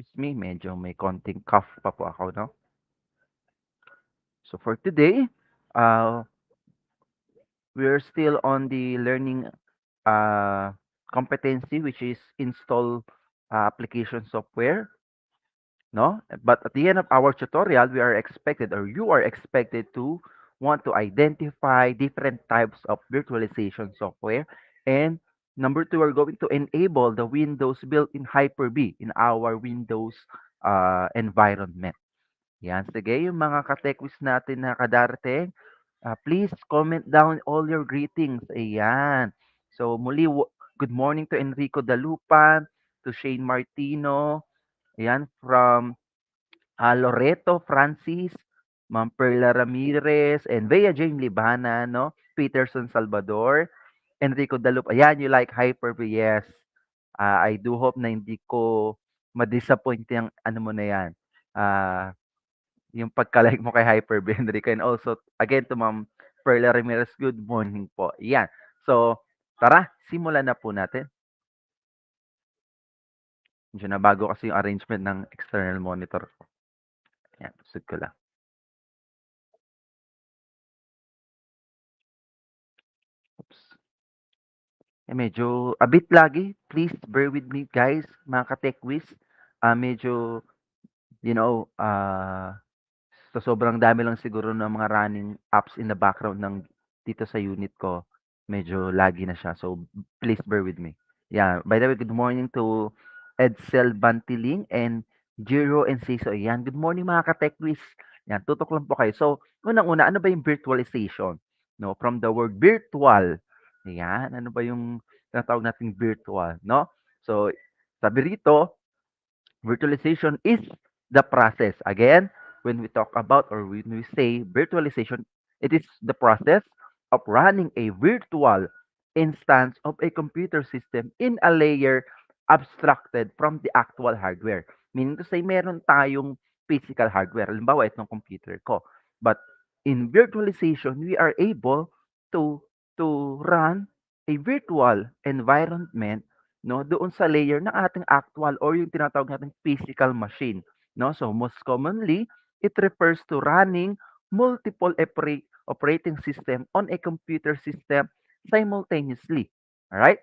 Excuse me, medyo may konting cough pa po ako, no? So for today, uh, we're still on the learning uh, competency, which is install application software, no? But at the end of our tutorial, we are expected, or you are expected to want to identify different types of virtualization software. And number two, we're going to enable the Windows built-in Hyper-V in our Windows environment. Yan, sige, yung mga ka-techwiz natin na kadarating, please comment down all your greetings. Ayan. So muli, good morning to Enrico Dalupan, to Shane Martino, ayan, from Loreto Francis, Ma'am Perla Ramirez, and Bea Jane Libana, no? Peterson Salvador, Enrico Dalup. Ayan, you like Hyper-V, yes. I do hope na hindi ko ma-disappoint yung ano mo na yan. Yung pagka-like mo kay Hyper-V, Enrico. And also, again, to Ma'am Perla Ramirez, good morning po. Yan. So, tara, simulan na po natin. Medyo nabago kasi yung arrangement ng external monitor ko. Yan, tusod ko lang. Oops. Medyo a bit lagi. Please bear with me, guys, mga ka-techwiz. Medyo, you know, so sobrang dami lang siguro ng mga running apps in the background ng dito sa unit ko. Medyo lagi na siya. So please bear with me. Yeah. By the way, good morning to Edsel Bantiling and Jiro and Ciso. Yan. Good morning mga ka-techwiz. Yan. Tutok lang po kayo. So, unang-una, ano ba yung virtualization? No, from the word virtual. Yan. Ano ba yung tinatawag nating virtual? No? So, sabi rito, virtualization is the process. Again, when we talk about or when we say virtualization, it is the process of running a virtual instance of a computer system in a layer abstracted from the actual hardware. Meaning to say, meron tayong physical hardware. Halimbawa, itong computer ko. But in virtualization, we are able to run a virtual environment, no, doon sa layer ng ating actual or yung tinatawag nating physical machine, no? So most commonly, it refers to running multiple operating system on a computer system simultaneously. All right?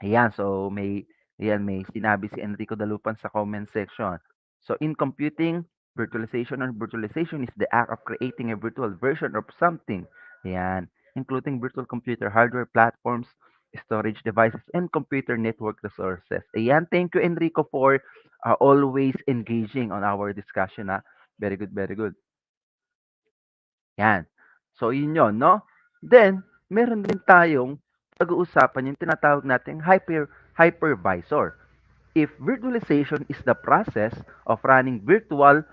Ayan, so may sinabi si Enrico Dalupan sa comment section. So in computing, virtualization is the act of creating a virtual version of something. Ayan, including virtual computer hardware platforms, storage devices, and computer network resources. Ayan, thank you Enrico for always engaging on our discussion. Very good, very good. Yan. So, yun yun, no? Then, meron din tayong pag-uusapan yung tinatawag nating hypervisor. If virtualization is the process of running virtual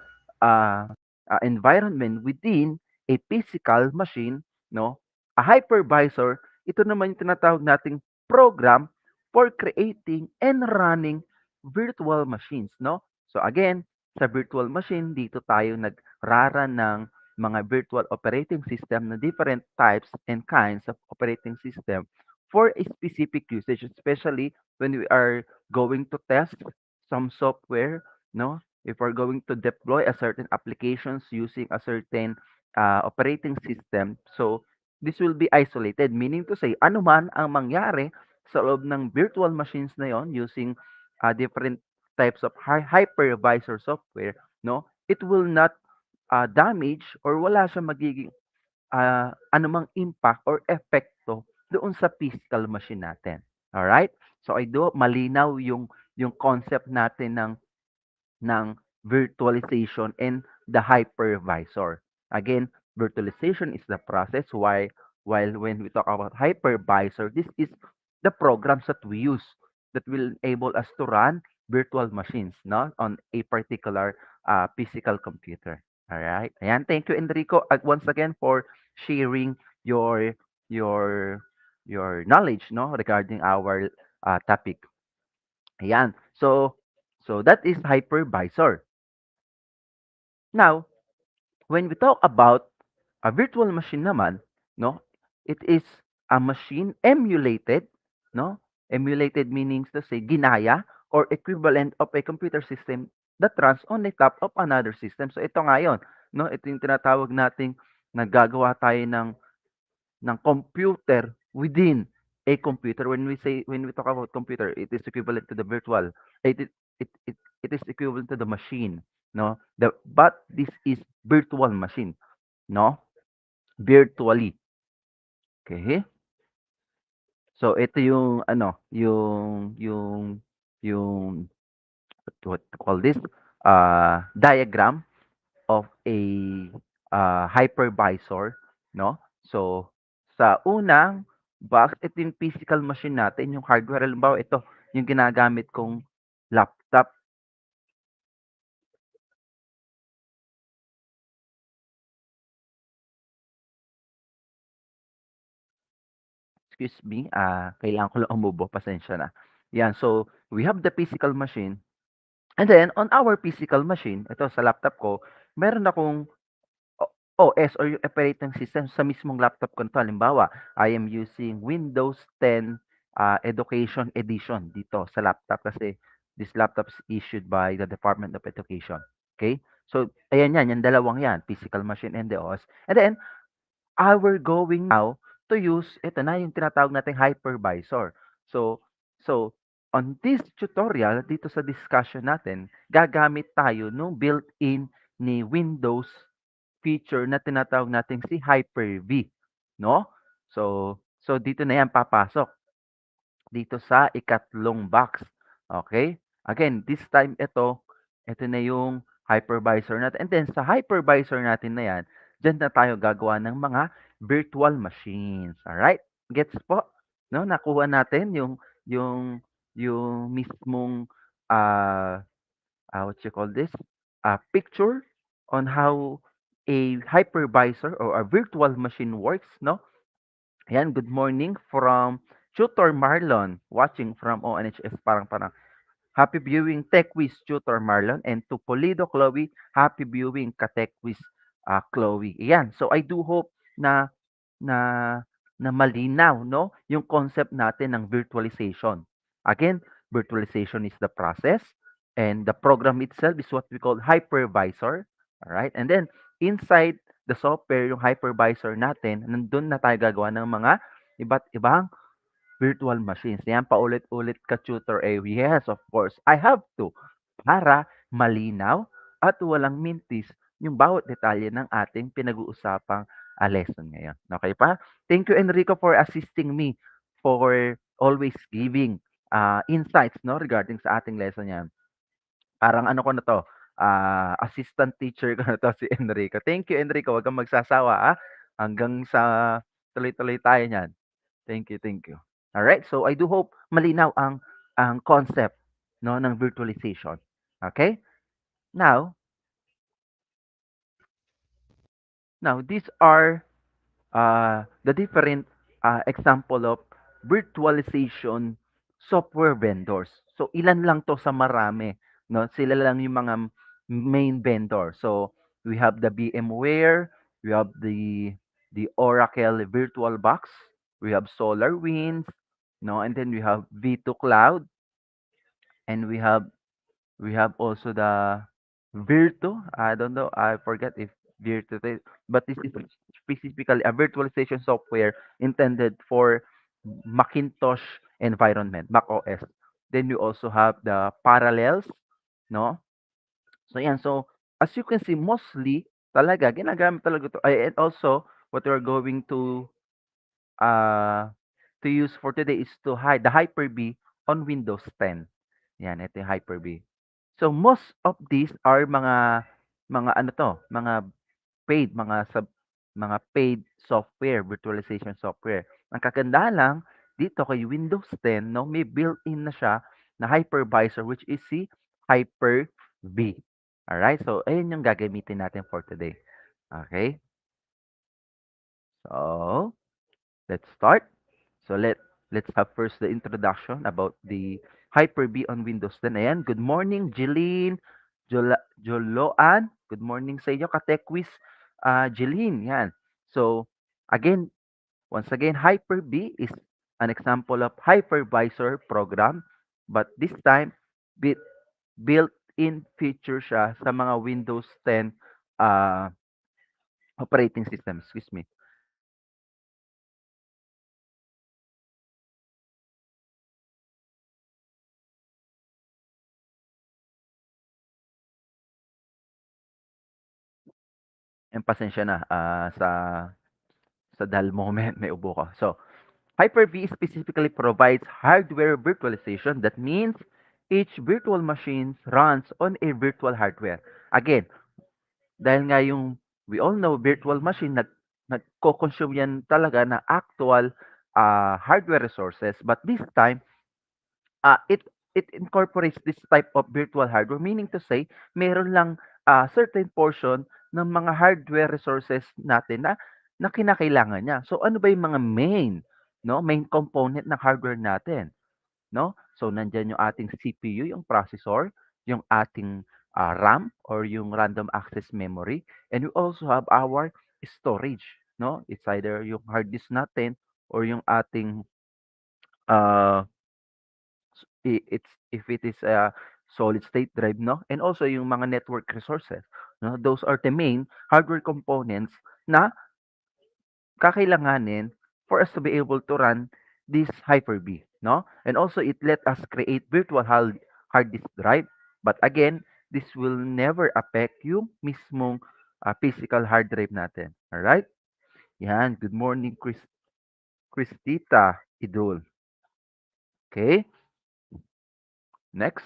environment within a physical machine, no? A hypervisor, ito naman yung tinatawag nating program for creating and running virtual machines, no? So again, sa virtual machine, dito tayo nagraran ng mga virtual operating system na different types and kinds of operating system for a specific usage, especially when we are going to test some software, no? If we're going to deploy a certain applications using a certain operating system, so this will be isolated, meaning to say, ano man ang mangyari sa loob ng virtual machines na yon using different types of hypervisor software, no? It will not damage or wala siyang magiging anumang impact or epekto doon sa physical machine natin. Alright? So I do malinaw yung concept natin ng virtualization and the hypervisor. Again, virtualization is the process while when we talk about hypervisor, this is the programs that we use that will enable us to run virtual machines, no, on a particular physical computer. All right. Ayan, thank you Enrico once again for sharing your your your knowledge, no, regarding our topic. Ayan. So that is hypervisor. Now, when we talk about a virtual machine naman, no, it is a machine emulated, no? Emulated meaning to say ginaya or equivalent of a computer system that runs on the top of another system. So ito nga yun, no? Ito yung tinatawag nating naggagawa tayo ng computer within a computer. When we talk about computer, it is equivalent to the virtual. It is it is equivalent to the machine, no? But this is virtual machine, no? Virtually. Okay? So ito yung ano, yung what to call this? Diagram of a hypervisor, no? So sa unang box, ito yung physical machine natin, yung hardware. Halimbawa, ito yung ginagamit kong laptop. Excuse me, kailangan ko lang umubo, pasensya na. Yan, so we have the physical machine. And then, on our physical machine, ito sa laptop ko, meron akong OS or yung operating system sa mismong laptop ko 'to. Halimbawa, I am using Windows 10 Education Edition dito sa laptop kasi this laptop is issued by the Department of Education. Okay? So, ayan yan, yung dalawang yan, physical machine and the OS. And then, we're going now to use, ito na yung tinatawag nating hypervisor. So, so on this tutorial, dito sa discussion natin, gagamit tayo nung built-in ni Windows feature na tinatawag natin si Hyper-V, no? So dito na yan papasok, dito sa ikatlong box. Okay? Again, this time ito na yung hypervisor natin. And then sa hypervisor natin na yan, dyan na tayo gagawa ng mga virtual machines. Alright? Gets po? No, nakuha natin yung yung mismong uh, what you call this? Picture on how a hypervisor or a virtual machine works, no? Ayan, good morning from Tutor Marlon, watching from ONHS parang happy viewing Tech Quiz Tutor Marlon, and to Polido Chloe, happy viewing ka Tech Quiz Chloe. Ayan, so I do hope na na na malinaw, no, yung concept natin ng virtualization. Again, virtualization is the process and the program itself is what we call hypervisor. All right? And then inside the software, yung hypervisor natin, nandun na tayo gagawa ng mga iba't ibang virtual machines. Yan, paulit-ulit ka, Tutor A. Yes, of course. I have to. Para malinaw at walang mintis yung bawat detalye ng ating pinag-uusapang lesson ngayon. Okay pa? Thank you, Enrico, for assisting me, for always giving insights, no, regarding sa ating lesson yan. Parang ano ko na 'to, assistant teacher ko na 'to si Enrico. Thank you, Enrico, wag kang magsasawa, hanggang sa tuloy-tuloy tayo niyan. Thank you, thank you. Alright, so I do hope malinaw ang concept, no, ng virtualization. Okay? Now now these are the different example of virtualization software vendors. So ilan lang 'to sa marami, no? Sila lang yung mga main vendor. So we have the VMware, we have the Oracle VirtualBox, we have SolarWinds, no? And then we have V2 Cloud, and we have also the Virtu. I don't know. I forget if Virtu, but this is specifically a virtualization software intended for Macintosh environment, Mac OS. Then you also have the Parallels, no? So yan. So as you can see, mostly talaga ginagamit talaga to. And also what we're going uh to use for today is to hide the Hyper-V on Windows 10. Yan, ito yung Hyper-V. So most of these are mga ano 'to, mga paid software, virtualization software. Ang kagandahan lang dito kay Windows 10, 'no, may built-in na siya na hypervisor, which is si Hyper-V. Alright, so ayun yung gagamitin natin for today. Okay? So, let's start. So let's have first the introduction about the Hyper-V on Windows 10. Ayan, good morning, Jeline, Joloan. Good morning sa inyo, Katekwis, Jeline. Yan. So, again, once again, Hyper-V is an example of hypervisor program, but this time bit built-in feature siya sa mga Windows 10 ah, operating system, excuse me. Pasensya na, sa dull moment may ubo ko. So, Hyper-V specifically provides hardware virtualization. That means each virtual machine runs on a virtual hardware. Again, dahil nga yung we all know virtual machine nagko-consume yan talaga ng actual hardware resources, but this time it incorporates this type of virtual hardware, meaning to say meron lang certain portion ng mga hardware resources natin na kinakailangan niya. So ano ba yung mga main component ng hardware natin, no? So nandiyan yung ating CPU, yung processor, yung ating RAM or yung random access memory, and we also have our storage, no? It's either yung hard disk natin or yung ating uh, it's if it is a solid state drive, no? And also yung mga network resources, no? Those are the main hardware components na kakailanganin for us to be able to run this Hyper-V, no? And also it let us create virtual hard disk drive. But again, this will never affect yung mismong physical hard drive natin. All right? Yan. Good morning, Christita Idol. Okay? Next.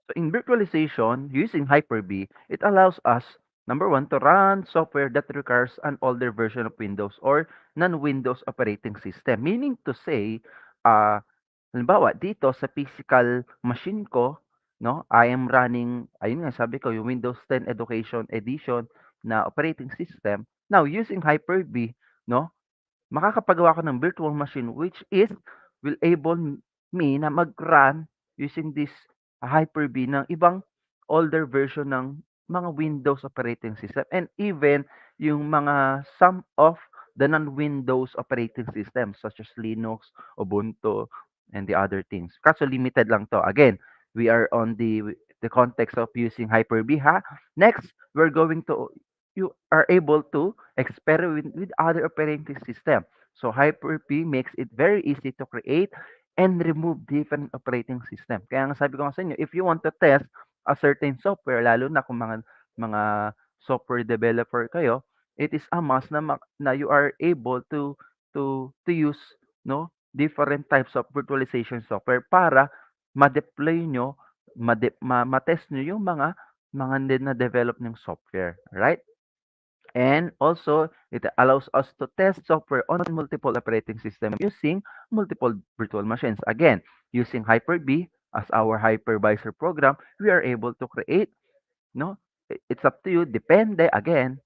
So in virtualization, using Hyper-V, it allows us, number one, to run software that requires an older version of Windows or non-Windows operating system. Meaning to say, uh, halimbawa, dito sa physical machine ko, no, I am running, ayun nga, sabi ko, yung Windows 10 Education Edition na operating system. Now, using Hyper-V, no, makakapagawa ako ng virtual machine which is will able me na mag-run using this Hyper-V ng ibang older version ng mga Windows operating system and even yung mga some of the non-Windows operating systems such as Linux, Ubuntu, and the other things. Kaso limited lang to. Again, we are on the context of using Hyper-V ha. Next, we're going to you are able to experiment with other operating system. So Hyper-V makes it very easy to create and remove different operating system. Kaya nga sabi ko nga sa inyo, if you want to test a certain software, lalo na kung mga software developer kayo, it is a must na you are able to use no different types of virtualization software para ma-deploy nyo, ma-test nyo yung mga na-develop ng software, right? And also, it allows us to test software on multiple operating systems using multiple virtual machines. Again, using Hyper-V as our hypervisor program, we are able to create, no? It's up to you. Depende, again,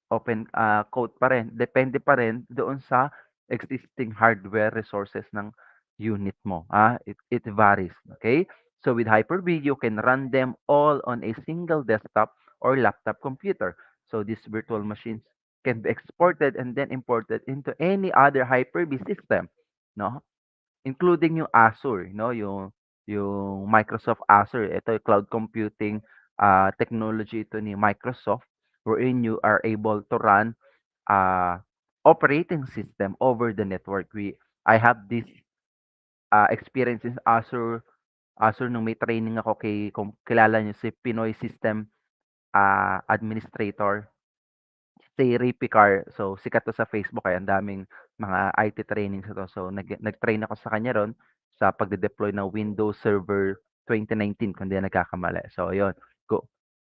open quote pa rin, depende pa rin doon sa existing hardware resources ng unit mo. It varies, okay? So with Hyper-V, you can run them all on a single desktop or laptop computer. So these virtual machines can be exported and then imported into any other Hyper-V system, no? Including yung Azure, no? Yung Microsoft Azure. Ito yung cloud computing technology ito ni Microsoft wherein you are able to run uh, operating system over the network. I have this experience in Azure nung may training ako kung kilala niyo si Pinoy System Administrator, si Ray Picar. So sikat 'to sa Facebook kaya ang daming mga IT trainings ito. So nag-train ako sa kanya ron sa pagde-deploy ng Windows Server 2019 kung di ako nagkakamali. So ayun,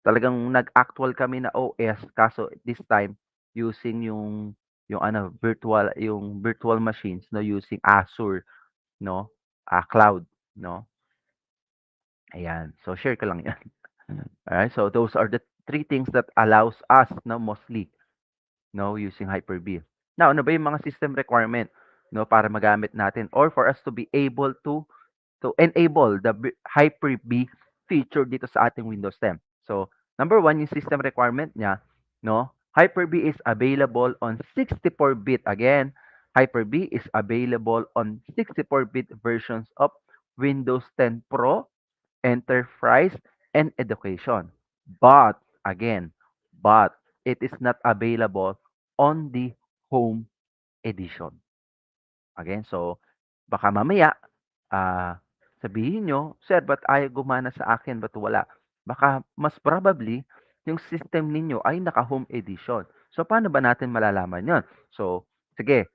talagang nag-actual kami na OS kaso this time using yung ano virtual machines no using Azure no cloud no. Ayan. So share ko lang 'yan. Alright, so those are the three things that allows us no mostly no, using Hyper-V. Now, ano ba yung mga system requirement no para magamit natin or for us to be able to enable the Hyper-V feature dito sa ating Windows 10? So, number 1 yung system requirement niya, no? Hyper-V is available on 64-bit. Again, Hyper-V is available on 64-bit versions of Windows 10 Pro, Enterprise, and Education. But, again, but it is not available on the Home Edition. Again, so baka mamaya, sabihin niyo, "Sir, ba't ayaw gumana sa akin, ba't wala?" Baka mas probably yung system ninyo ay naka-home edition. So, paano ba natin malalaman 'yon? So, sige,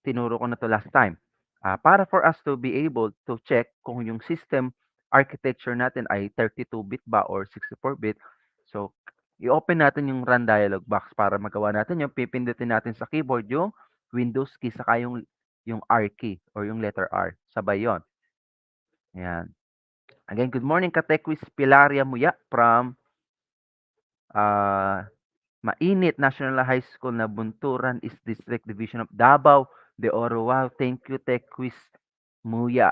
tinuro ko na 'to last time. Para for us to be able to check kung yung system architecture natin ay 32-bit ba or 64-bit, so i-open natin yung run dialog box para magawa natin yung pipindutin natin sa keyboard yung Windows key saka yung R key or yung letter R, sabay 'yon. Ayan. Again, good morning Katekwis Pilaria Muya from, ah, Mainit National High School na Bunturan is District Division of Davao de Oro. Wow, thank you Tekwis Muya.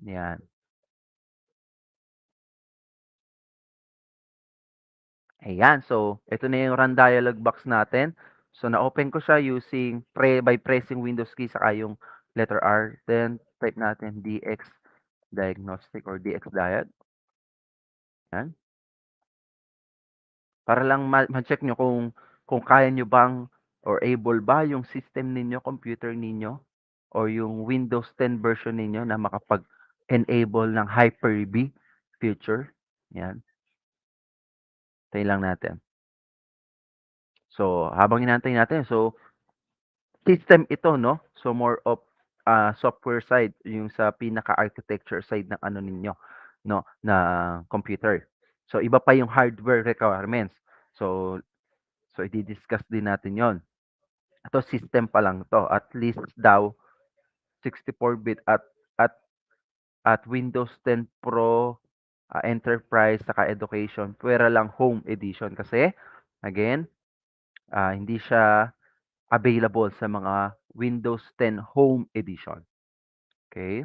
Yan. Ayan, so ito na yung run dialog box natin. So na-open ko siya using by pressing Windows key saka yung letter R. Then type natin DX diagnostic or DX diag. Yan. Para lang ma-check nyo kung kaya nyo bang or able ba yung system ninyo, computer ninyo, or yung Windows 10 version ninyo na makapag-enable ng Hyper-V feature. Yan, tayo lang natin. So, habang inaantay natin, so system ito, no? So, more of software side, yung sa pinaka-architecture side ng ano ninyo, no? Na computer. So, iba pa yung hardware requirements. So, i-discuss din natin yon. Ito, system pa lang to. At least daw, 64-bit at at Windows 10 Pro, Enterprise, saka Education, pwera lang Home Edition. Kasi, again, hindi siya available sa mga Windows 10 Home Edition. Okay?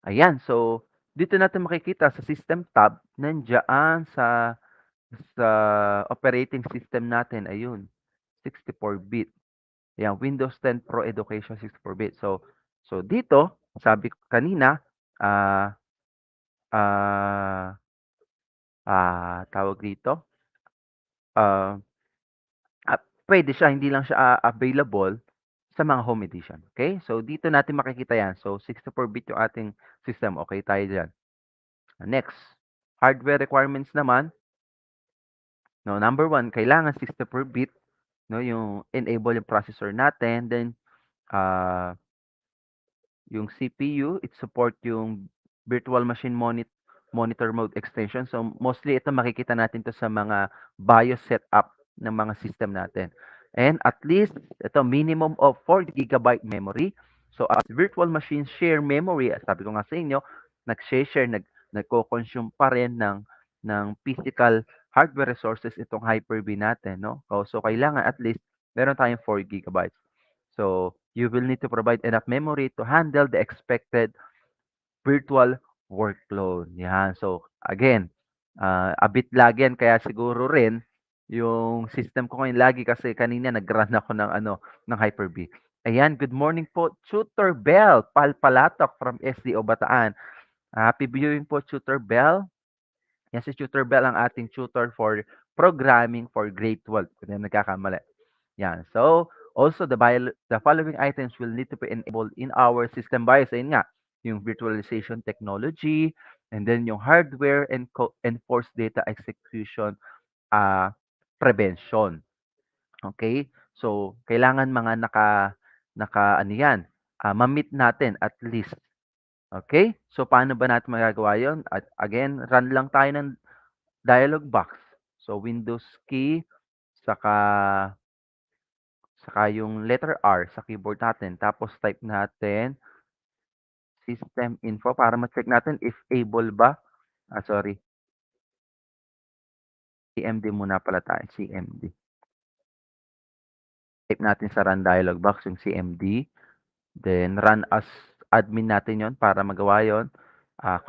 Ayan, so dito natin makikita sa System tab, nandiyan sa operating system natin, ayun, 64-bit. Ayan, Windows 10 Pro Education 64-bit. So dito, sabi ko kanina, ah, ah, tawag dito, ah, puwede siya, hindi lang siya, available sa mga home edition, okay? So, dito natin makikita 'yan. So, 64-bit yung ating system, okay tayo diyan. Next, hardware requirements naman, no, number 1 kailangan 64-bit, no, yung enable yung processor natin, then, ah yung CPU, it support yung virtual machine monitor mode extension. So, mostly ito makikita natin 'to sa mga BIOS setup ng mga system natin. And at least ito minimum of 4 GB memory. So, as virtual machine share memory, sabi ko nga sa inyo, nagse-share, nagko-consume pa rin ng physical hardware resources itong Hyper-V natin, no? So, kailangan at least meron tayong 4 GB. So, you will need to provide enough memory to handle the expected virtual workload. Yan. So, again, a bit lag yan kaya siguro rin yung system ko ngayon lagi kasi kanina nag-run ako ng ano, ng Hyper-V. Ayan, good morning po, Tutor Bell Palpalatok from SDO Bataan. Happy viewing po, Tutor Bell. Yan si Tutor Bell ang ating tutor for programming for grade 12. Kung hindi nagkakamali. Yan. So, also the following items will need to be enabled in our system BIOS. Ayun nga, yung virtualization technology, and then yung hardware and enforced data execution prevention. Okay? So, kailangan mga naka ano yan, ma-meet natin at least. Okay? So, paano ba natin magagawa yun? At again, run lang tayo ng dialog box. So, Windows key, saka saka yung letter R sa keyboard natin. Tapos type natin system info para ma-check natin if able ba. Sorry. CMD muna pala tayo. CMD. Type natin sa run dialog box yung CMD. Then run as admin natin yon para magawa yon.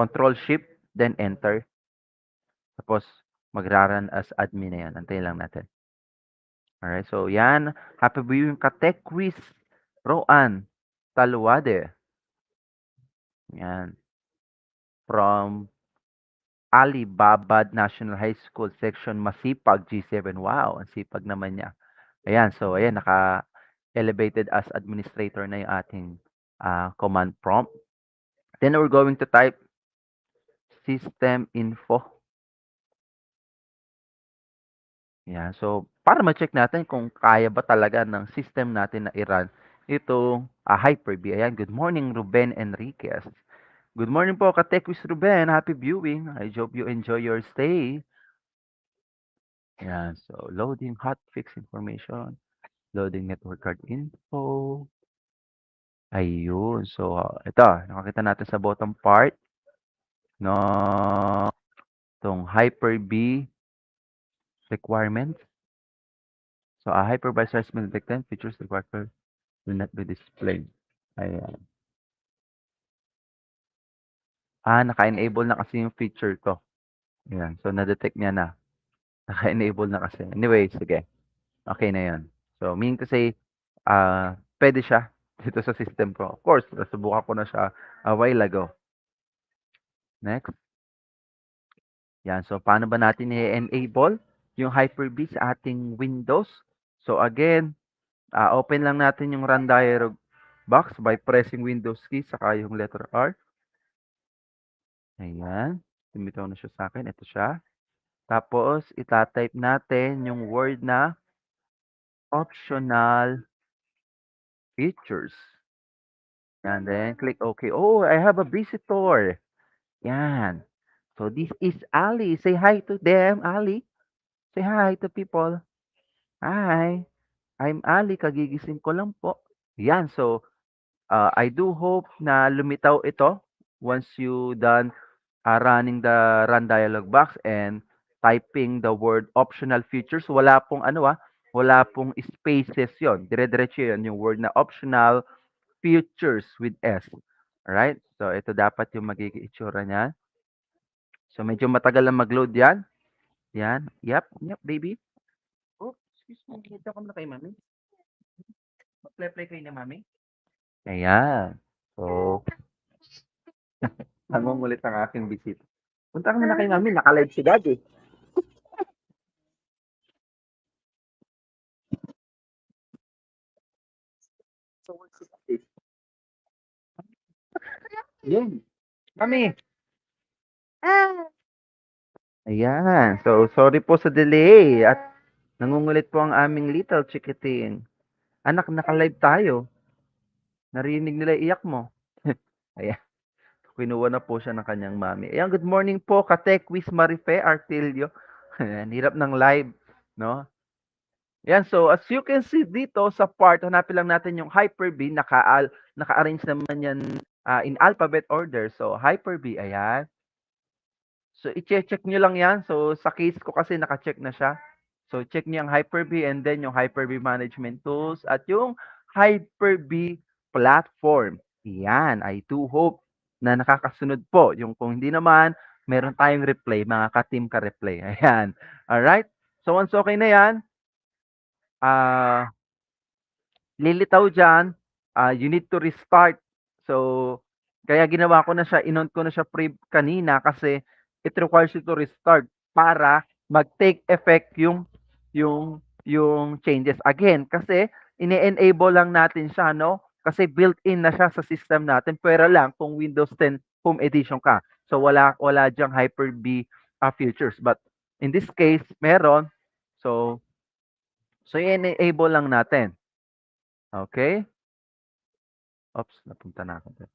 Control Shift, then enter. Tapos magra-run as admin na 'yan, antayin lang natin. Alright, so 'yan, happy viewing ka Tech Quiz, Roan Taluade, 'yan, from Ali Babad National High School, Section Masipag, G7. Wow, ang sipag naman niya. Ayan, so ayan, naka-elevated as administrator na yung ating command prompt. Then we're going to type system info. Ayan, so para ma-check natin kung kaya ba talaga ng system natin na i-run itong Hyper-V. Ayan, good morning, Ruben Enriquez. Good morning po, Katekwis Ruben. Happy viewing. I hope you enjoy your stay. Ayan, so loading hotfix information, loading network card info. Ayun, so ito, nakakita natin sa bottom part, no, itong Hyper-V requirements. So a hypervisor will detect features required will not be displayed. Ayan. Naka-enable na kasi yung feature to. Ayan, so na-detect niya na. Naka-enable na kasi. Anyway, sige. Okay na 'yon. So, meaning to say, puwede siya dito sa system ko. Of course, nasubukan ko na siya a while ago. Next. Yan, so paano ba natin i-enable yung Hyper-V sa ating Windows? So again, open lang natin yung run dialog box by pressing Windows key saka yung letter R. Ayan. Bumitaw na siya sa akin. Ito siya. Tapos, ita-type natin yung word na optional features. And then, click OK. Oh, I have a visitor. Yan. So, this is Ali. Say hi to them, Ali. Say hi to people. Hi. I'm Ali. Kagigising ko lang po. Yan. So, I do hope na lumitaw ito once you done running the run dialog box and typing the word optional features. Wala pong wala pong spaces yon. Dire-diretso yon yung word na optional features with S. Alright? So, ito dapat yung magiging itsura niya. So, medyo matagal lang mag-load yan. Yan. Yep, baby. Oh, excuse me. Dito ko na kay mami. Mag-play kayo ni mami. Ayan. So, nangungulit ang aking bisita. Punta ka muna kay mami. Naka-live si daddy. So, what's it? Yun. Mami. Ayan. So, sorry po sa delay. At nangungulit po ang aming little chikiting. Anak, naka-live tayo. Narinig nila iyak mo. Ayan. Kinuha na po siya ng kanyang mami. Ayan, good morning po, Katekwis Marife Artilio. Ayan, hirap ng live, no? Ayan, so as you can see dito sa part, hanapin lang natin yung Hyper-V. Naka-arrange naman yan in alphabet order. So, Hyper-V, ayan. So, i-check nyo lang yan. So, sa case ko kasi naka-check na siya. So, check nyo yung Hyper-V and then yung Hyper-V Management Tools at yung Hyper-V Platform. Yan, I do hope na nakakasunod po. Yung kung hindi naman, meron tayong replay, mga ka-team ka-replay. Ayan. Alright? So, once okay na yan, lilitaw dyan, you need to restart. So, kaya ginawa ko na siya, inon ko na siya pre kanina kasi it requires you to restart para mag-take effect yung changes. Again, kasi ini-enable lang natin siya, no? Kasi built-in na siya sa system natin. Pero lang kung Windows 10 Home Edition ka. So, wala diyang Hyper-V features. But in this case, meron. So i-enable lang natin. Okay? Oops, napunta na ako dun.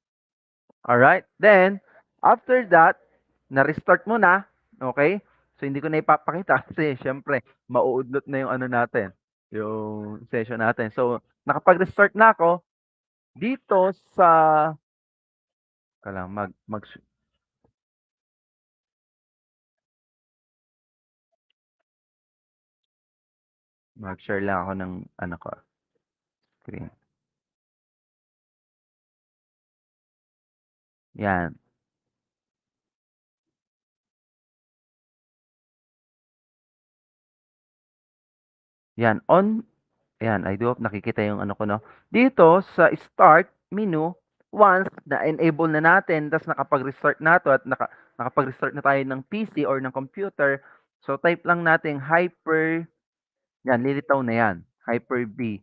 Alright, then, after that, na-restart mo na, okay? So, hindi ko na ipapakita kasi syempre, mauudlot na yung ano natin, yung session natin. So, nakapag-restart na ako, dito sa, mag-share lang ako ng, ano ko, screen. Yan. Yan, ayan, I do hope nakikita yung ano ko 'no. Dito sa start menu, once na-enable na natin ta's nakapag-restart na 'to at nakapag-restart na tayo ng PC or ng computer, so type lang natin yan lilitaw na yan, Hyper-V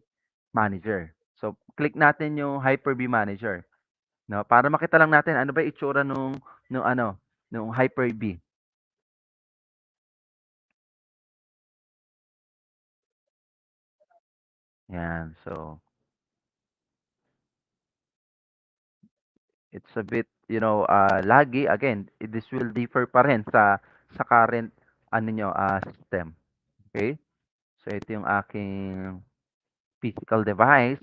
Manager. So click natin yung Hyper-V Manager 'no, para makita lang natin ano ba yung itsura nung ano, nung Hyper-V. Yan, so it's a bit, laggy. Again, this will differ pa rin sa current ano niyo, system, okay. So ito yung aking physical device,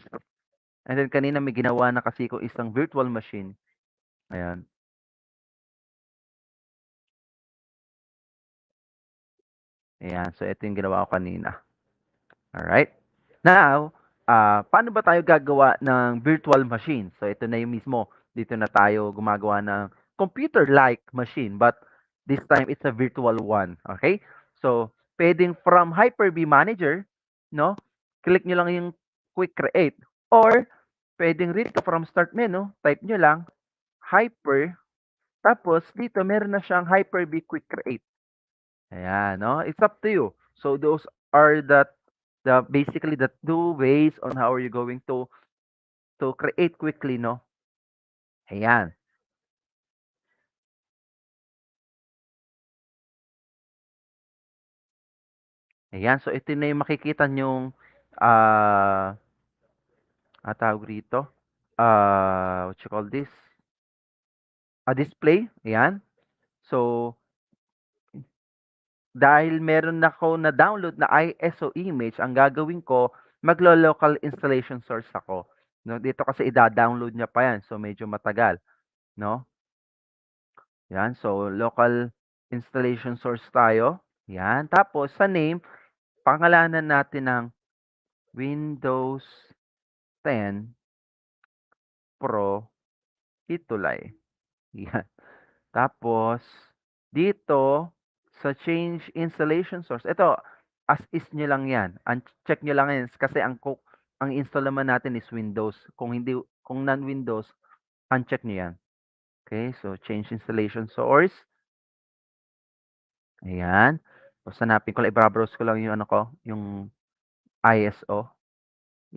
and then kanina may ginawa na kasi akong isang virtual machine, ayan. Ayan, so ito yung ginawa ko kanina. Alright. Now, paano ba tayo gagawa ng virtual machine? So ito na yung mismo, dito na tayo gumagawa ng computer-like machine, but this time it's a virtual one, okay? So, puwedeng from Hyper-V Manager, 'no, click niyo lang yung quick create or puwedeng rito from start menu, type niyo lang hyper, tapos dito meron na siyang Hyper-V quick create. Ayan, 'no? It's up to you. So those are the basically the two ways on how are you going to create quickly, 'no? Ayan. Ayan, so ito na yung makikita niyong, tawag rito, what you call this, display, ayan. So, dahil meron ako na-download na ISO image, ang gagawin ko, maglo-local installation source ako, 'no? Dito kasi ida-download niya pa 'yan, so medyo matagal, 'no? 'Yan, so local installation source tayo, 'yan. Tapos sa name, pangalanan natin ng Windows 10 Pro Itulay, 'yan. Tapos dito sa change installation source, ito as is niyo lang 'yan, check niyo lang 'yan kasi ang install naman natin is Windows. Kung non-Windows, uncheck niyo 'yan. Okay, so change installation source, ayan. Tapos hanapin ko lang, ibro-browse ko lang yung ano ko, yung ISO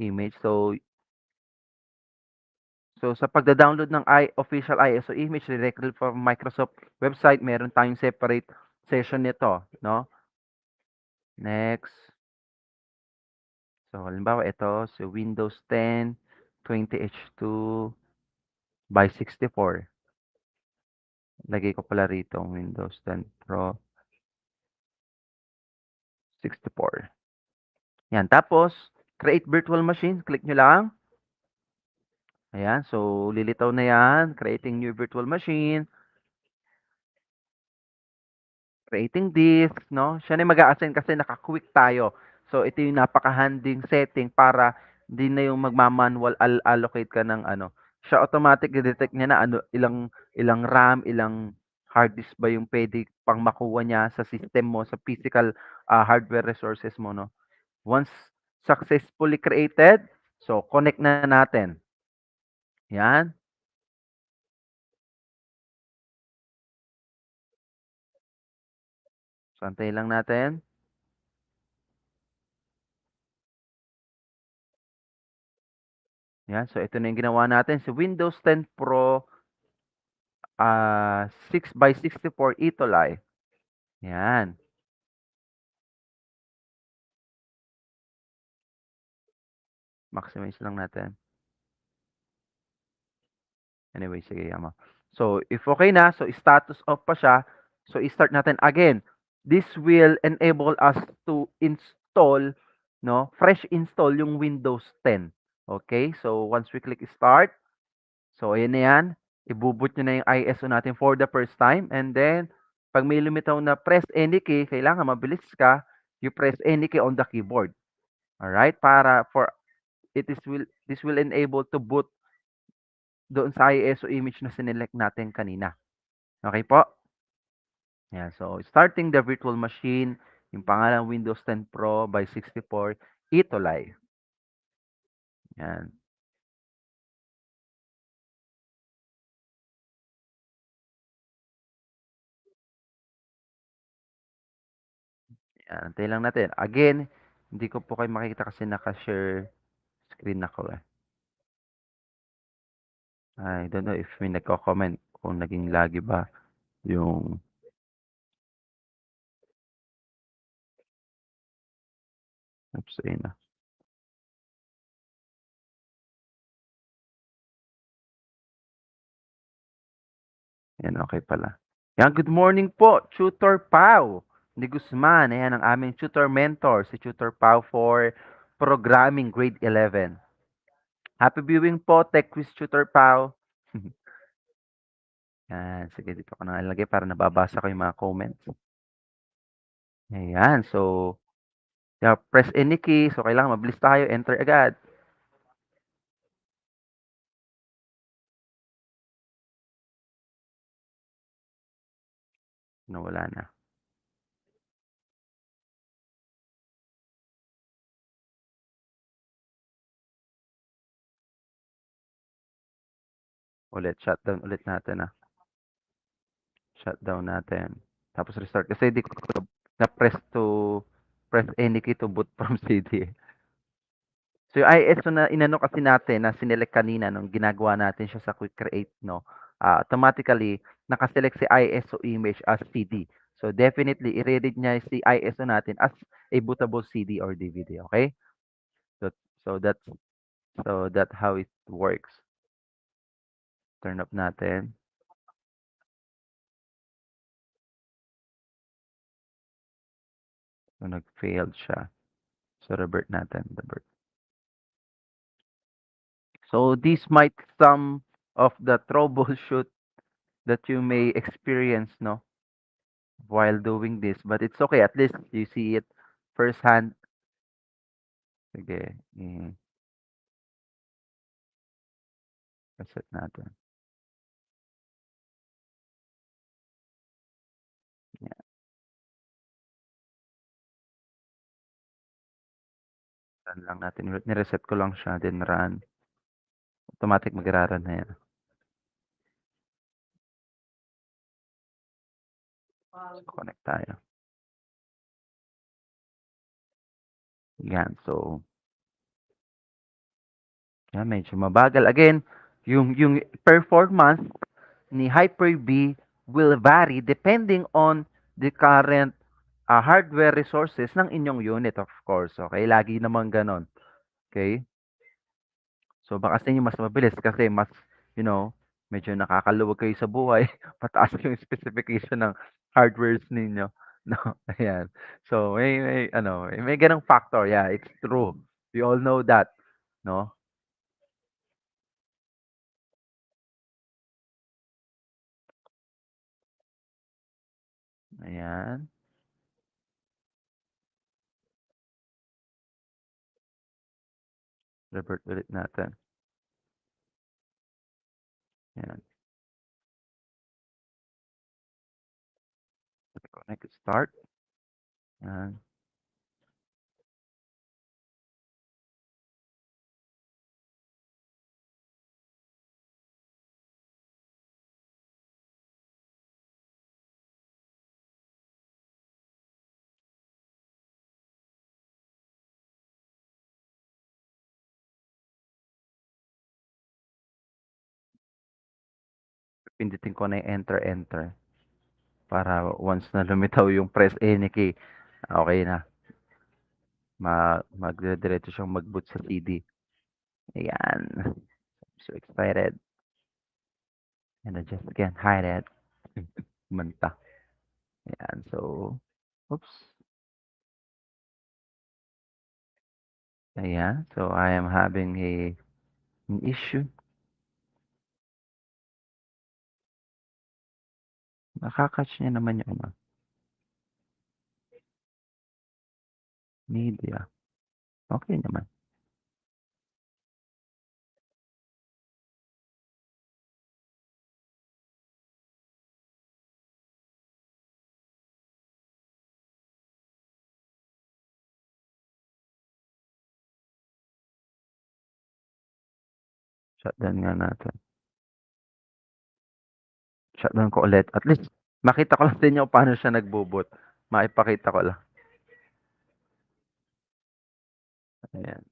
image. So sa pagda-download ng official ISO image directly from Microsoft website, meron tayong separate session nito, 'no? Next. So halimbawa ito, so Windows 10 20H2 by 64. Lagay ko pala rito Windows 10 Pro 64. Yan, tapos create virtual machine, click nyo lang. Ayan, so lilitaw na yan, creating new virtual machine. Creating disk, 'no? Siya na yung mag-a-assign kasi naka-quick tayo. So, ito yung napaka-handing setting para hindi na yung magma-manual allocate ka ng ano, siya automatic detect niya na ano, ilang ilang RAM, ilang hard disk ba yung puwede pang makuha niya sa system mo, sa physical, hardware resources mo, 'no? Once successfully created, so connect na natin, 'yan. So, antayin lang natin, 'yan. So, ito na yung ginawa natin, si Windows 10 Pro 6x64 Itolay, 'yan. Maximize lang natin. Anyway, sige yaman mo. So, if okay na, so status off pa siya, so i-start natin again. This will enable us to install, 'no, fresh install yung Windows 10. Okay, so once we click start, so ayan na yan, ibo-boot niyo na yung ISO natin for the first time, and then 'pag may lumitaw na press any key, kailangan mabilis ka, you press any key on the keyboard. Alright, para for this will enable to boot doon sa ISO image na sinelect natin kanina. Okay po? Yan, so starting the virtual machine. Yung pangalan Windows 10 Pro by 64 Itolay. Yan. Yan, antayin lang natin. Again, hindi ko po kayo makikita kasi naka-share screen ako eh. I don't know if may nagko-comment kung naging lagi ba yung oops, ayun na. Yan, okay pala. Yan, good morning po, Tutor Pau de Guzman. Ayan, ang aming tutor mentor, si Tutor Pau for Programming Grade 11. Happy viewing po, Tech Quiz Tutor Pau. Yan, sige, dito ko na nalagay para nababasa ko yung mga comments. Ayan, so, yeah, press any key. So, kailangan mabilis tayo, enter agad. Nawala na. Ulit, shutdown ulit natin ah. Shutdown natin. Tapos restart. Kasi di ko press any key to boot from CD. So yung ISO na inano kasi natin na sinelect kanina nung ginagawa natin siya sa quick create, no? Automatically, nakaselect si ISO image as CD. So definitely, i-read niya si ISO natin as a bootable CD or DVD, okay? So, so that's how it works. Turn up natin. So nag-failed siya. So revert natin, revert. So this might some of the troubleshoot that you may experience, no, while doing this, but it's okay. At least you see it firsthand. Sige, reset natin. Yan, run lang natin. Nireset ko lang siya, then run. Automatic magra-run na yan. So, connect tayo. Yan, so, yan, medyo mabagal. Again, yung performance ni Hyper-V will vary depending on the current hardware resources ng inyong unit, of course. Okay? Lagi naman ganon. Okay? So, baka sa inyo mas mabilis kasi mas, you know, medyo nakakaluwag kayo sa buhay. Mataas yung specification ng hardwares ninyo. No, ayan. So, may ganong factor. Yeah, it's true. We all know that. No? Ayan. Revert ulit natin. Ayan. Connect, start. Ayan. Pindutin ko na yung enter, enter. Para once na lumitaw yung press any key, okay na. Magdidiretso siyang mag-boot sa CD. Ayan. So excited. And then just again, hide it. Manta. Ayan. So, oops. Ayan. So, I am having an issue. Nakakatch niya naman yung media. Okay naman. Shutdown nga natin. Shutdown ko ulit. At least makita ko lang din yung paano siya nagbo-boot. Maipakita ko lang. Ayan.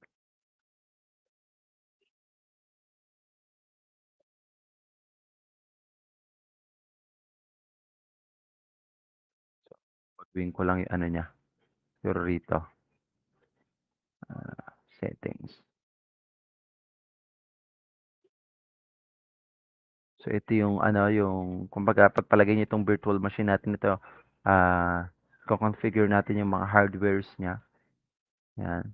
Baguhin ko lang yung ano niya, yung rito. Settings. So ito yung ano, yung kumbaga pagpalagay niyo itong virtual machine natin ito, ko-configure natin yung mga hardwares niya. Yan.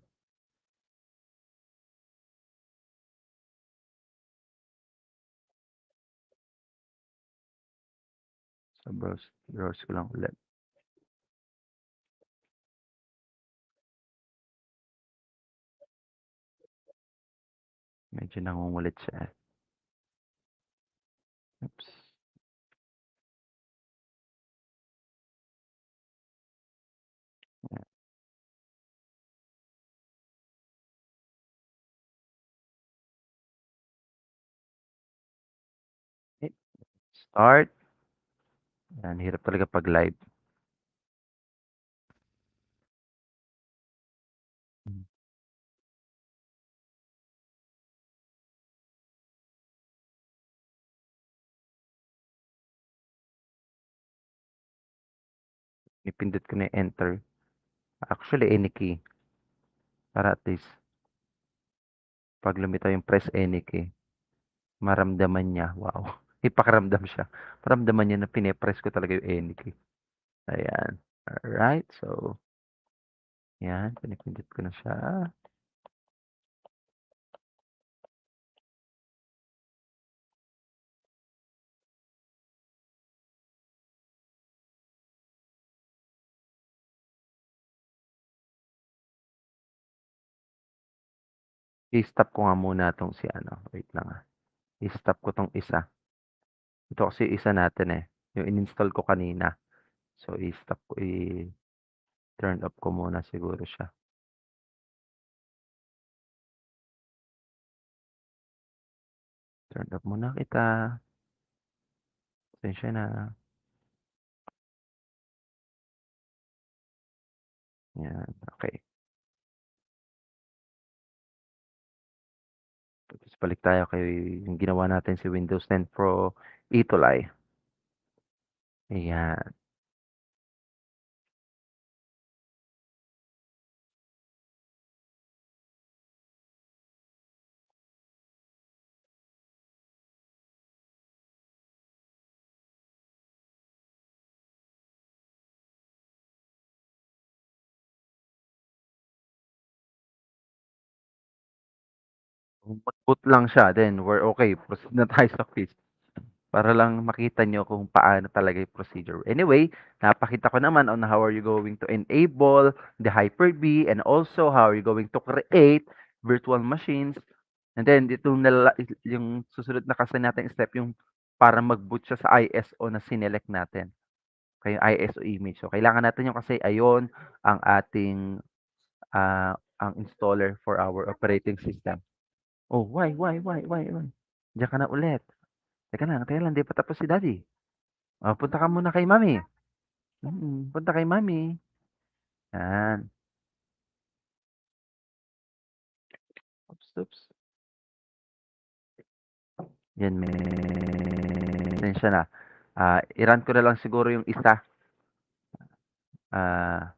So browse ko lang ulit. Medyo nangungulit siya. Oops. Yan. Okay. Start. Yan, hirap talaga pag live. Ipindot ko na yung enter. Actually, any key. Para at least, pag lumitaw yung press any key, maramdaman niya. Wow. Ipakiramdam siya. Maramdaman niya na pinipress ko talaga yung any key. Ayan. Alright. So, yan. Pinipindot ko na siya. I-stop ko nga muna tong si ano. Wait lang ah. I-stop ko tong isa. Ito kasi isa natin eh. Yung in-install ko kanina. So, i-stop ko. I-turn off ko muna siguro siya. Turn off muna kita. Pasensya na. Yan. Okay. Tapos balik tayo kay yung ginawa natin si Windows 10 Pro Itulay. Ayan. Kung mag-boot lang siya, then we're okay. Proceed na tayo sa quiz. Para lang makita nyo kung paano talaga yung procedure. Anyway, napakita ko naman on how are you going to enable the Hyper-V and also how are you going to create virtual machines. And then, yung susunod na kasi natin step yung para mag-boot siya sa ISO na sinelect natin. Okay, ISO image. So, kailangan natin yung kasi ayon ang ating ang installer for our operating system. Oh, why? Diyan ka na ulit. Teka lang, 'di pa tapos si daddy. Oh, punta ka muna kay mommy. Punta kay mommy. Yan. Oops. Yan, pasensya na. I-run ko na lang siguro yung isa. Ah,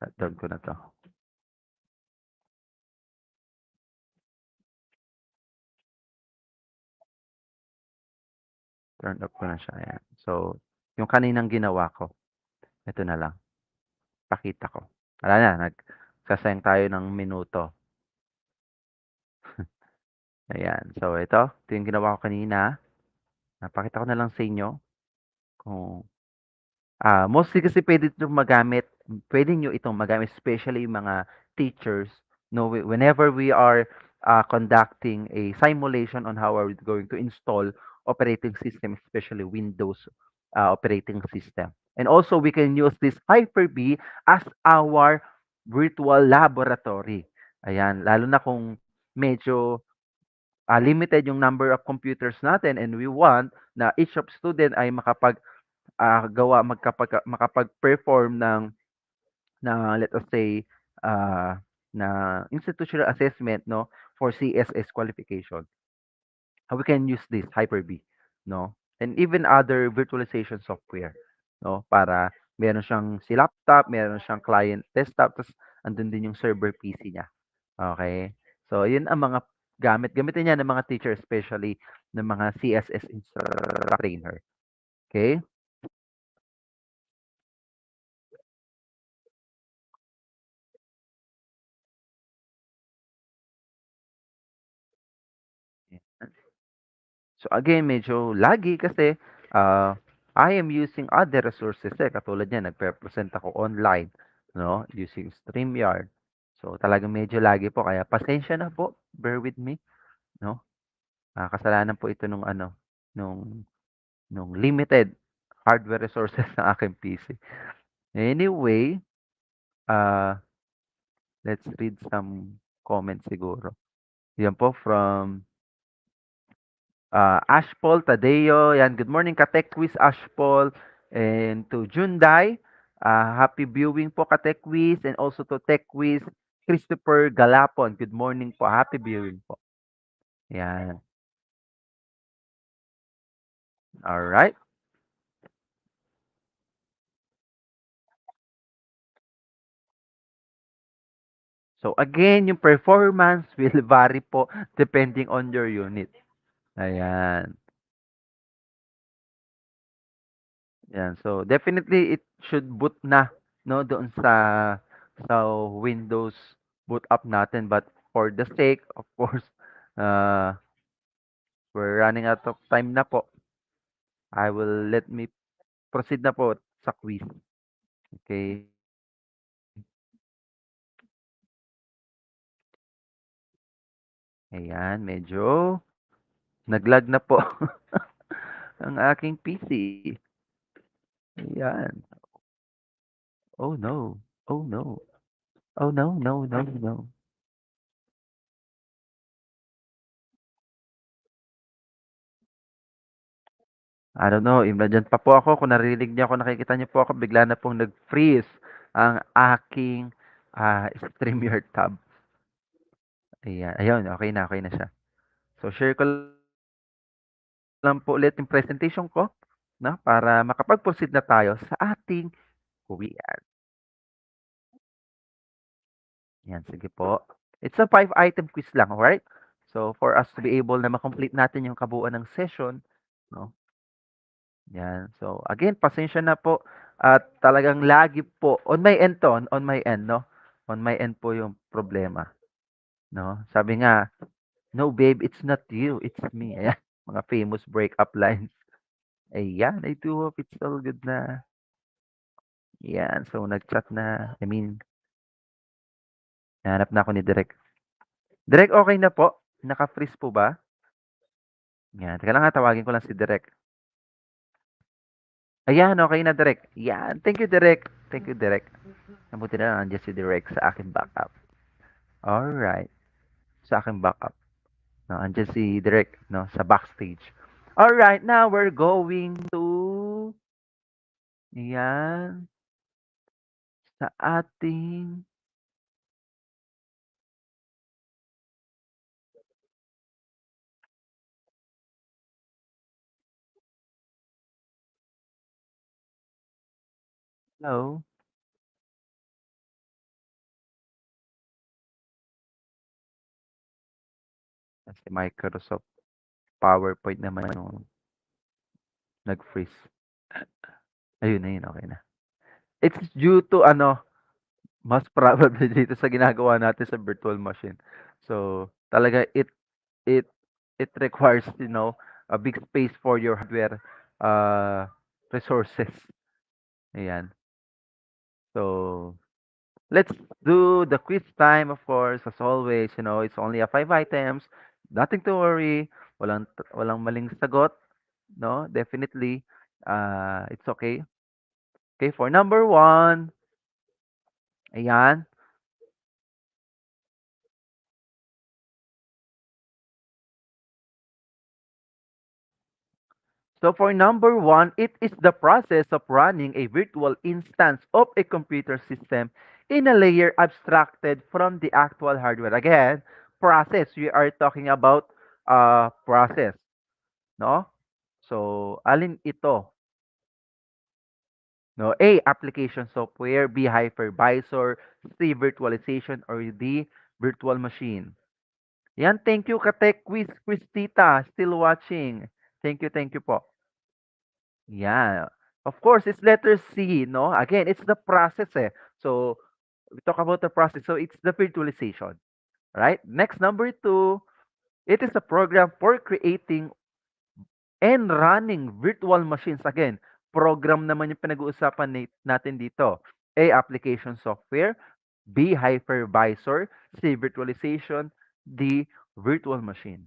shutdown ko na 'to. Turn off ko na siya, ayan. So, yung kaninang ginawa ko, ito na lang, pakita ko. Wala na, nagsasayang tayo ng minuto. Ayan. So, ito yung ginawa ko kanina. Napakita ko na lang sa inyo kung mostly kasi puwede niyo itong magamit especially yung mga teachers, no, whenever we are, conducting a simulation on how are we going to install operating system, especially Windows, operating system. And also we can use this Hyper-V as our virtual laboratory. Ayan, lalo na kung medyo limited yung number of computers natin and we want na each of student ay makapag-perform let us say, ah, na institutional assessment 'no, for CSS qualification, we can use this Hyper-V 'no, and even other virtualization software 'no, para meron siyang laptop, meron siyang client desktop, ta's andun din yung server PC niya, okey? So yun ang mga gamitin niya ng mga teacher especially ng mga CSS trainer, okey? So again, medyo laggy kasi, I am using other resources, katulad niyan nagpe-present ako online 'no, using StreamYard. So talagang medyo laggy po kaya pasensya na po, bear with me 'no. Kasalanan po ito nung nung limited hardware resources ng aking PC. Anyway, ah, let's read some comments siguro. Yan po from Ashpol Tadeo, yan. Good morning ka-Tech Quiz, Ashpol. And to Junday, happy viewing po ka-Tech Quiz. And also to Tech Quiz, Christopher Galapon. Good morning po. Happy viewing po. Yan. Alright. So again, yung performance will vary po depending on your unit. Ayan. Yan. So definitely it should boot na no doon sa Windows boot up natin, but for the sake of course uh we're running out of time na po. I will let me proceed na po sa quiz. Okay. Ayan, medyo naglag na po ang aking PC. Ayan. Oh no. Oh no. Oh no, no, no, no. I don't know, nandiyan pa po ako, kung naririnig niyo ako, nakikita niyo po ako, bigla na pong nag-freeze ang aking, StreamYard tab. Ayan, ayun, okey na siya. So share ko lang po ulit yung presentation ko 'no, para makapag-proceed na tayo sa ating quiz. Yan, sige po. It's a 5-item quiz lang, alright? So for us to be able na ma-complete natin yung kabuuan ng session 'no, yan. So again, pasensya na po at talagang lagi po on my end 'to, on my end 'no, on my end po yung problema 'no. Sabi nga, "No babe, it's not you, it's me." Ayan, mga famous breakup lines. Ayan, I do hope it's all good na. Yan, so nag-chat na, I mean, nahanap na ako ni Direk. Direk, okey na po? Naka-freeze po ba? Yan, teka lang, tawagin ko lang si Direk. Ayan, okey na Direk. Yan, thank you Direk. Thank you Direk. Mabuti na lang nandiyan si Direk sa aking backup. Alright, sa aking backup 'no, andiyan si Direk 'no, sa backstage. Alright, now we're going to yan, sa ating hello, si Microsoft PowerPoint naman yung nag-freeze. Ayun na yun, okey na. It's due to mas probably dito sa ginagawa natin sa virtual machine. So, talaga it it requires, a big space for your hardware, resources. Ayan. So, let's do the quiz time, of course, as always, it's only a 5 items. Nothing to worry. Walang maling sagot, no? Definitely, it's okay. Okay, for number one, ayan. So for number one, it is the process of running a virtual instance of a computer system in a layer abstracted from the actual hardware. Again, process. We are talking about process, no? So alin ito? No, A, application software, B, hypervisor, C, virtualization, or D, virtual machine. Yan, thank you, Katek Quiz, Christita, still watching. Thank you po. Yeah. Of course, it's letter C, no? Again, it's the process eh. So, we talk about the process. So, it's the virtualization, right? Next, number two, it is a program for creating and running virtual machines. Again, program naman yung pinag-uusapan natin dito. A, application software. B, hypervisor. C, virtualization. D, virtual machine.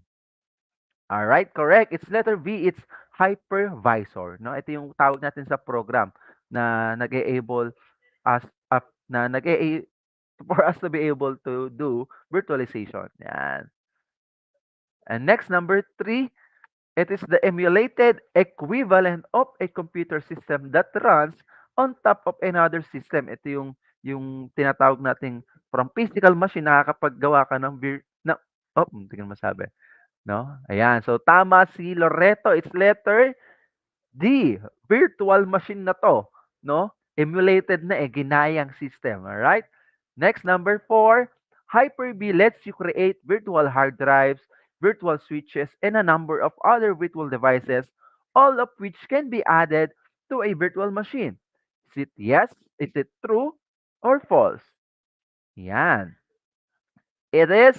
All right, correct. It's letter B. It's hypervisor. No, ito yung tawag natin sa program na nag-e-able us up na for us to be able to do virtualization. Yan. And next, number three, it is the emulated equivalent of a computer system that runs on top of another system. Ito yung tinatawag nating from physical machine nakakapaggawa ka ng hindi ko masabi. No? Ayan. So, tama si Loreto. It's letter D. Virtual machine na to. No? Emulated na eh. Ginayang system. Alright? Next, number 4. Hyper-V lets you create virtual hard drives, virtual switches, and a number of other virtual devices, all of which can be added to a virtual machine. Is it yes? Is it true? Or false? Yan. It is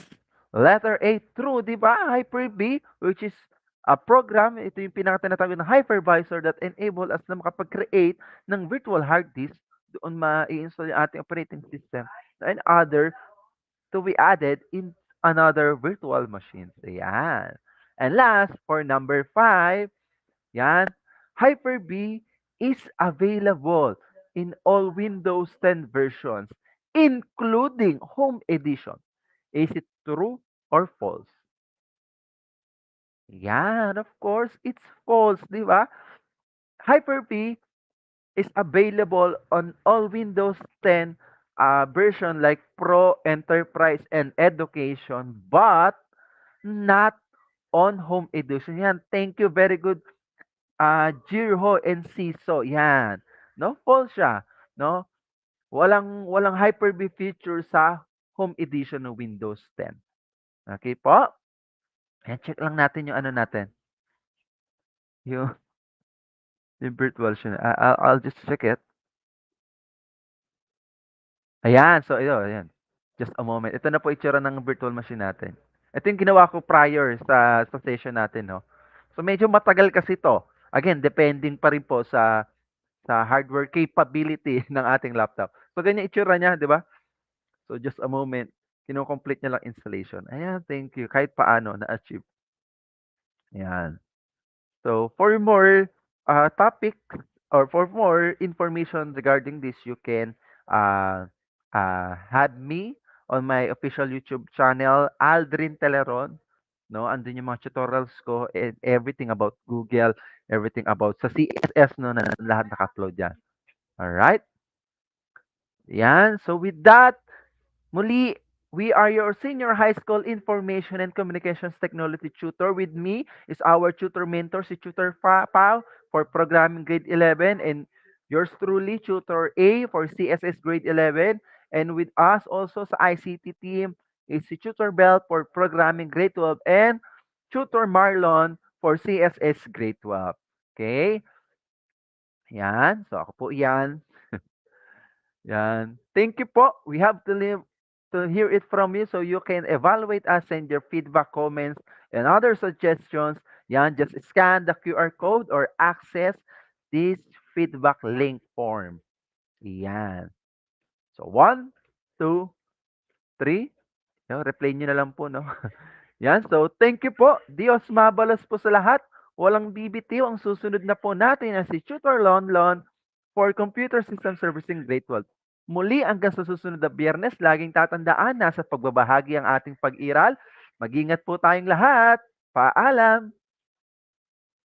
letter A, true, di ba? Hyper-V, which is a program, ito yung pinaka-tinatawag na hypervisor that enable us na makapag-create ng virtual hard disk doon ma-i-install yung ating operating system and other to be added in another virtual machines. Ayan. And last, for number 5, yan, Hyper-V is available in all Windows 10 versions, including Home Edition. Is it true or false? Yan, of course, it's false, di ba? Hyper-V is available on all Windows 10 version like Pro, Enterprise, and Education, but not on Home Edition. Yan, thank you, very good, Jirho and Siso. Yan, no? False siya, no? Walang Hyper-V feature sa Home Edition ng Windows 10. Okay po? Ayan, check lang natin yung ano natin, yung yung virtual machine. I'll just check it. Ayan, so ito, ayan. Just a moment. Ito na po itsura ng virtual machine natin. Ito yung ginawa ko prior sa session natin, no? So medyo matagal kasi to. Again, depending pa rin po sa hardware capability ng ating laptop. So ganyan itsura niya, di ba? So just a moment. Kino-complete niya lang installation. Ayan, thank you. Kahit paano na-achieve. Ayan. So for more topics or for more information regarding this, you can uh, have me on my official YouTube channel, Aldrin Teleron. No, andun yung mga tutorials ko and everything about Google, everything about sa CSS no na lahat naka-upload yan. All right? Yan. So with that, muli, we are your senior high school information and communications technology tutor. With me is our tutor mentor, si Tutor Pao for programming grade 11 and yours truly, Tutor A for CSS grade 11. And with us also sa ICT team is si Tutor Bell for programming grade 12 and Tutor Marlon for CSS grade 12. Okay? Yan. So ako po yan. Yan. Thank you po. We have to hear it from you so you can evaluate us, send your feedback, comments, and other suggestions. Yan, just scan the QR code or access this feedback link form. Yan. So, 1, 2, 3. Yan, replay nyo na lang po, no? Yan. So, thank you po. Dios mabalos po sa lahat. Walang bibitiw. Ang susunod na po natin ay si Tutor Lonlon for Computer System Servicing Grade 12. Muli hanggang sa susunod na Biyernes, laging tatandaan na sa pagbabahagi ang ating pag-iral. Mag-ingat po tayong lahat. Paalam!